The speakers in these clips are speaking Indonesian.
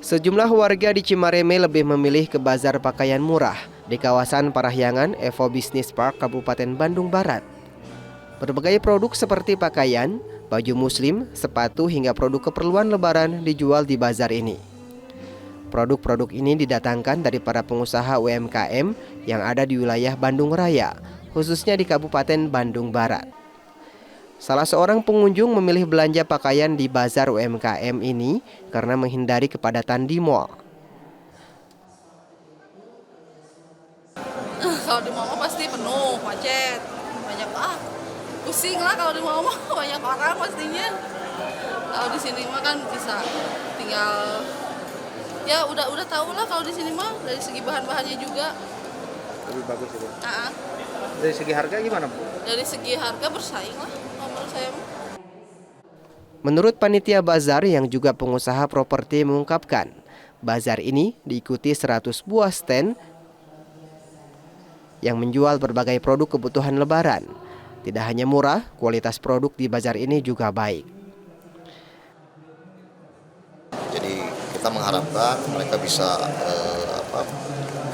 Sejumlah warga di Cimareme lebih memilih ke bazar pakaian murah di kawasan Parahyangan Evo Business Park, Kabupaten Bandung Barat. Berbagai produk seperti pakaian, baju muslim, sepatu hingga produk keperluan lebaran dijual di bazar ini. Produk-produk ini didatangkan dari para pengusaha UMKM yang ada di wilayah Bandung Raya, khususnya di Kabupaten Bandung Barat. Salah seorang pengunjung memilih belanja pakaian di bazar UMKM ini karena menghindari kepadatan di mal. Kalau di mall pasti penuh, macet, banyak pusing lah kalau di mall banyak orang pastinya. Kalau di sini mah kan bisa tinggal ya udah tahu lah kalau di sini mah dari segi bahan-bahannya juga Lebih bagus itu. uh-uh. Dari segi harga gimana, Bu? Dari segi harga bersaing lah menurut saya mah. Menurut panitia bazar yang juga pengusaha properti mengungkapkan, bazar ini diikuti 100 buah stand yang menjual berbagai produk kebutuhan lebaran. Tidak hanya murah, kualitas produk di bazar ini juga baik. Jadi kita mengharapkan mereka bisa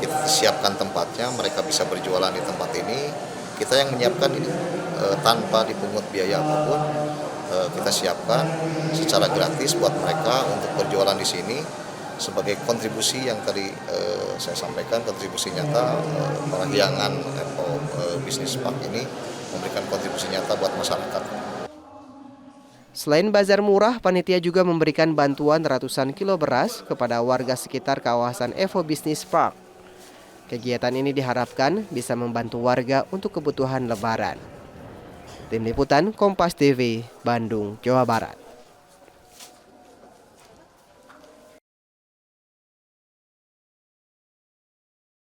kita siapkan tempatnya, mereka bisa berjualan di tempat ini. Kita yang menyiapkan ini tanpa dipungut biaya apapun. Kita siapkan secara gratis buat mereka untuk berjualan di sini sebagai kontribusi yang tadi saya sampaikan, kontribusi nyata Parahyangan Evo Business Park ini memberikan kontribusi nyata buat masyarakat. Selain bazar murah, panitia juga memberikan bantuan ratusan kilo beras kepada warga sekitar kawasan Evo Business Park. Kegiatan ini diharapkan bisa membantu warga untuk kebutuhan lebaran. Tim Liputan Kompas TV, Bandung, Jawa Barat.